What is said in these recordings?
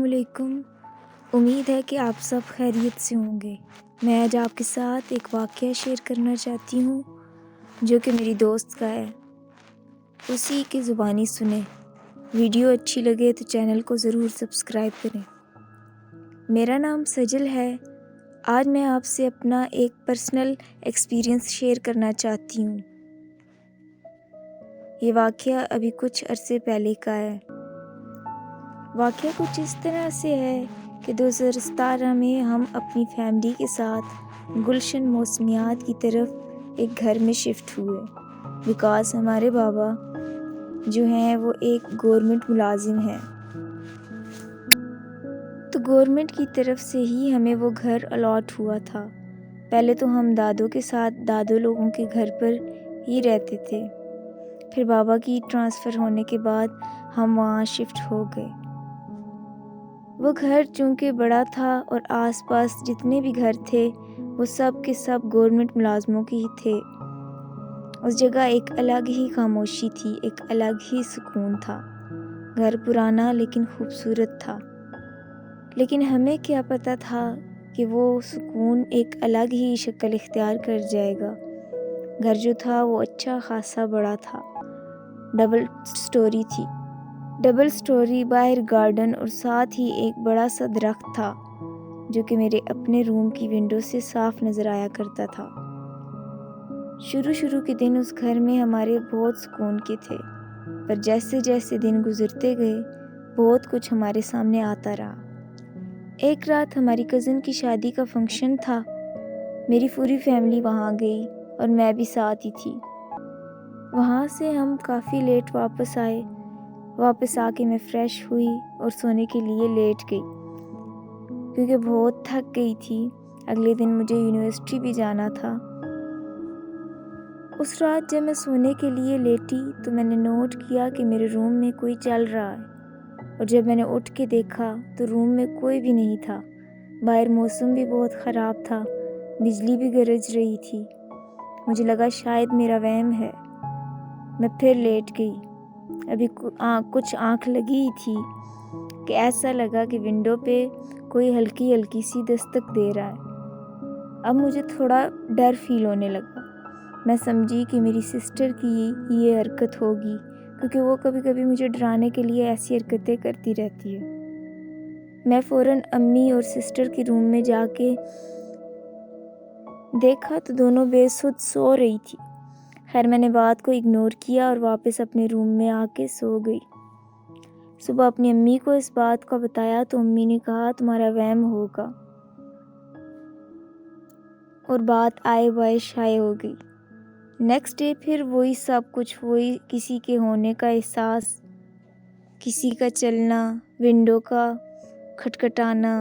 علیکم۔ امید ہے کہ آپ سب خیریت سے ہوں گے۔ میں آج آپ کے ساتھ ایک واقعہ شیئر کرنا چاہتی ہوں جو کہ میری دوست کا ہے، اسی کی زبانی سنیں۔ ویڈیو اچھی لگے تو چینل کو ضرور سبسکرائب کریں۔ میرا نام سجل ہے۔ آج میں آپ سے اپنا ایک پرسنل ایکسپیرینس شیئر کرنا چاہتی ہوں۔ یہ واقعہ ابھی کچھ عرصے پہلے کا ہے۔ واقعہ کچھ اس طرح سے ہے کہ 2017 میں ہم اپنی فیملی کے ساتھ گلشن موسمیات کی طرف ایک گھر میں شفٹ ہوئے، بیکاز ہمارے بابا جو ہیں وہ ایک گورنمنٹ ملازم ہیں، تو گورنمنٹ کی طرف سے ہی ہمیں وہ گھر الاٹ ہوا تھا۔ پہلے تو ہم دادوں کے ساتھ دادوں لوگوں کے گھر پر ہی رہتے تھے، پھر بابا کی ٹرانسفر ہونے کے بعد ہم وہاں شفٹ ہو گئے۔ وہ گھر چونکہ بڑا تھا اور آس پاس جتنے بھی گھر تھے وہ سب کے سب گورنمنٹ ملازموں کے ہی تھے۔ اس جگہ ایک الگ ہی خاموشی تھی، ایک الگ ہی سکون تھا۔ گھر پرانا لیکن خوبصورت تھا، لیکن ہمیں کیا پتہ تھا کہ وہ سکون ایک الگ ہی شکل اختیار کر جائے گا۔ گھر جو تھا وہ اچھا خاصا بڑا تھا، ڈبل سٹوری تھی، ڈبل سٹوری، باہر گارڈن اور ساتھ ہی ایک بڑا سا درخت تھا جو کہ میرے اپنے روم کی ونڈو سے صاف نظر آیا کرتا تھا۔ شروع کے دن اس گھر میں ہمارے بہت سکون کے تھے، پر جیسے جیسے دن گزرتے گئے بہت کچھ ہمارے سامنے آتا رہا۔ ایک رات ہماری کزن کی شادی کا فنکشن تھا، میری پوری فیملی وہاں گئی اور میں بھی ساتھ ہی تھی۔ وہاں سے ہم کافی لیٹ واپس آئے۔ واپس آ کے میں فریش ہوئی اور سونے کے لیے لیٹ گئی کیونکہ بہت تھک گئی تھی۔ اگلے دن مجھے یونیورسٹی بھی جانا تھا۔ اس رات جب میں سونے کے لیے لیٹی تو میں نے نوٹ کیا کہ میرے روم میں کوئی چل رہا ہے، اور جب میں نے اٹھ کے دیکھا تو روم میں کوئی بھی نہیں تھا۔ باہر موسم بھی بہت خراب تھا، بجلی بھی گرج رہی تھی۔ مجھے لگا شاید میرا وہم ہے۔ میں پھر لیٹ گئی۔ ابھی کچھ آنکھ لگی ہی تھی کہ ایسا لگا کہ ونڈو پہ کوئی ہلکی ہلکی سی دستک دے رہا ہے۔ اب مجھے تھوڑا ڈر فیل ہونے لگا۔ میں سمجھی کہ میری سسٹر کی یہ حرکت ہوگی، کیونکہ وہ کبھی کبھی مجھے ڈرانے کے لیے ایسی حرکتیں کرتی رہتی ہے۔ میں فوراً امی اور سسٹر کے روم میں جا کے دیکھا تو دونوں بے سود سو رہی تھی۔ خیر میں نے بات کو اگنور کیا اور واپس اپنے روم میں آ کے سو گئی۔ صبح اپنی امی کو اس بات کا بتایا تو امی نے کہا تمہارا وہم ہوگا، اور بات آئے بائے شائع ہو گئی۔ نیکسٹ ڈے پھر وہی سب کچھ، وہی کسی کے ہونے کا احساس، کسی کا چلنا، ونڈو کا کھٹکھٹانا۔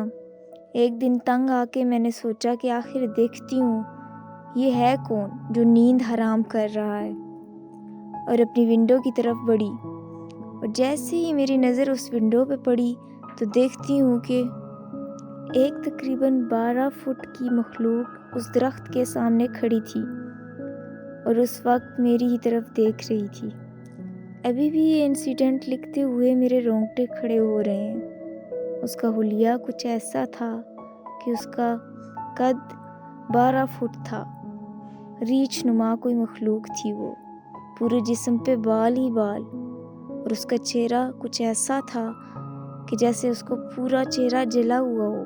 ایک دن تنگ آ کے میں نے سوچا کہ آخر دیکھتی ہوں یہ ہے کون جو نیند حرام کر رہا ہے، اور اپنی ونڈو کی طرف بڑھی، اور جیسے ہی میری نظر اس ونڈو پہ پڑی تو دیکھتی ہوں کہ ایک تقریباً 12 فٹ کی مخلوق اس درخت کے سامنے کھڑی تھی اور اس وقت میری ہی طرف دیکھ رہی تھی۔ ابھی بھی یہ انسیڈنٹ لکھتے ہوئے میرے رونگٹے کھڑے ہو رہے ہیں۔ اس کا حلیہ کچھ ایسا تھا کہ اس کا قد 12 فٹ تھا، ریچھ نما کوئی مخلوق تھی وہ، پورے جسم پہ بال ہی بال، اور اس کا چہرہ کچھ ایسا تھا کہ جیسے اس کو پورا چہرہ جلا ہوا ہو۔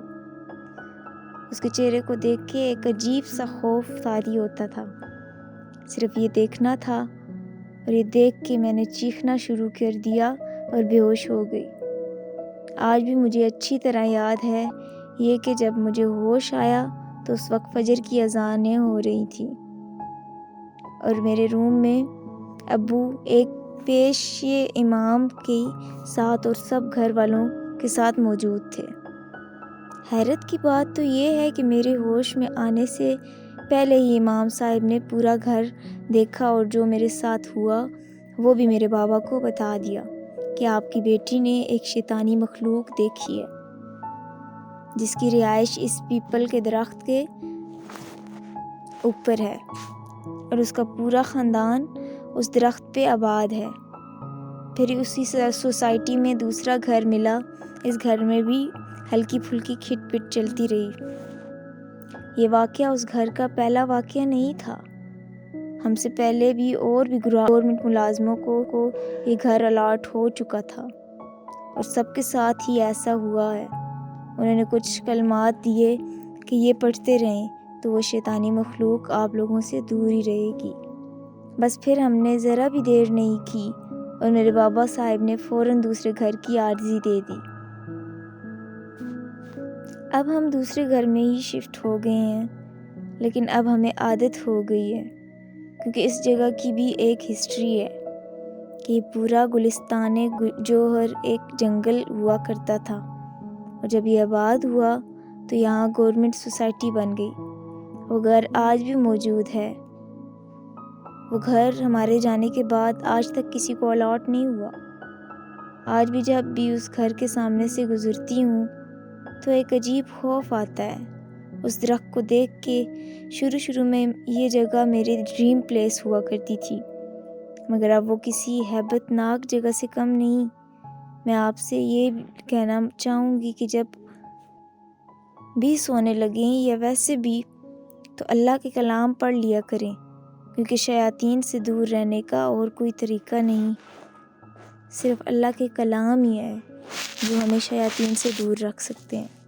اس کے چہرے کو دیکھ کے ایک عجیب سا خوف طاری ہوتا تھا۔ صرف یہ دیکھنا تھا، اور یہ دیکھ کے میں نے چیخنا شروع کر دیا اور بے ہوش ہو گئی۔ آج بھی مجھے اچھی طرح یاد ہے یہ کہ جب مجھے ہوش آیا تو اس وقت فجر کی اذانیں ہو رہی تھیں، اور میرے روم میں ابو ایک پیشے امام کے ساتھ اور سب گھر والوں کے ساتھ موجود تھے۔ حیرت کی بات تو یہ ہے کہ میرے ہوش میں آنے سے پہلے ہی امام صاحب نے پورا گھر دیکھا، اور جو میرے ساتھ ہوا وہ بھی میرے بابا کو بتا دیا کہ آپ کی بیٹی نے ایک شیطانی مخلوق دیکھی ہے جس کی رہائش اس پیپل کے درخت کے اوپر ہے، اور اس کا پورا خاندان اس درخت پہ آباد ہے۔ پھر اسی سوسائٹی میں دوسرا گھر ملا اس گھر میں بھی ہلکی پھلکی کھٹ پٹ چلتی رہی۔ یہ واقعہ اس گھر کا پہلا واقعہ نہیں تھا۔ ہم سے پہلے بھی اور بھی گورنمنٹ ملازموں کو یہ گھر الاٹ ہو چکا تھا اور سب کے ساتھ ہی ایسا ہوا ہے۔ انہوں نے کچھ کلمات دیے کہ یہ پڑھتے رہیں تو وہ شیطانی مخلوق آپ لوگوں سے دور ہی رہے گی۔ بس پھر ہم نے ذرا بھی دیر نہیں کی اور میرے بابا صاحب نے فوراً دوسرے گھر کی عارضی دے دی۔ اب ہم دوسرے گھر میں ہی شفٹ ہو گئے ہیں، لیکن اب ہمیں عادت ہو گئی ہے، کیونکہ اس جگہ کی بھی ایک ہسٹری ہے کہ یہ پورا گلستان جوہر ایک جنگل ہوا کرتا تھا، اور جب یہ آباد ہوا تو یہاں گورنمنٹ سوسائٹی بن گئی۔ وہ گھر آج بھی موجود ہے۔ وہ گھر ہمارے جانے کے بعد آج تک کسی کو الاٹ نہیں ہوا۔ آج بھی جب بھی اس گھر کے سامنے سے گزرتی ہوں تو ایک عجیب خوف آتا ہے۔ اس درخت کو دیکھ کے شروع میں یہ جگہ میرے ڈریم پلیس ہوا کرتی تھی، مگر اب وہ کسی ہیبت ناک جگہ سے کم نہیں۔ میں آپ سے یہ کہنا چاہوں گی کہ جب بھی سونے لگیں یا ویسے بھی تو اللہ کے کلام پڑھ لیا کریں، کیونکہ شیاطین سے دور رہنے کا اور کوئی طریقہ نہیں، صرف اللہ کے کلام ہی ہے جو ہمیں شیاطین سے دور رکھ سکتے ہیں۔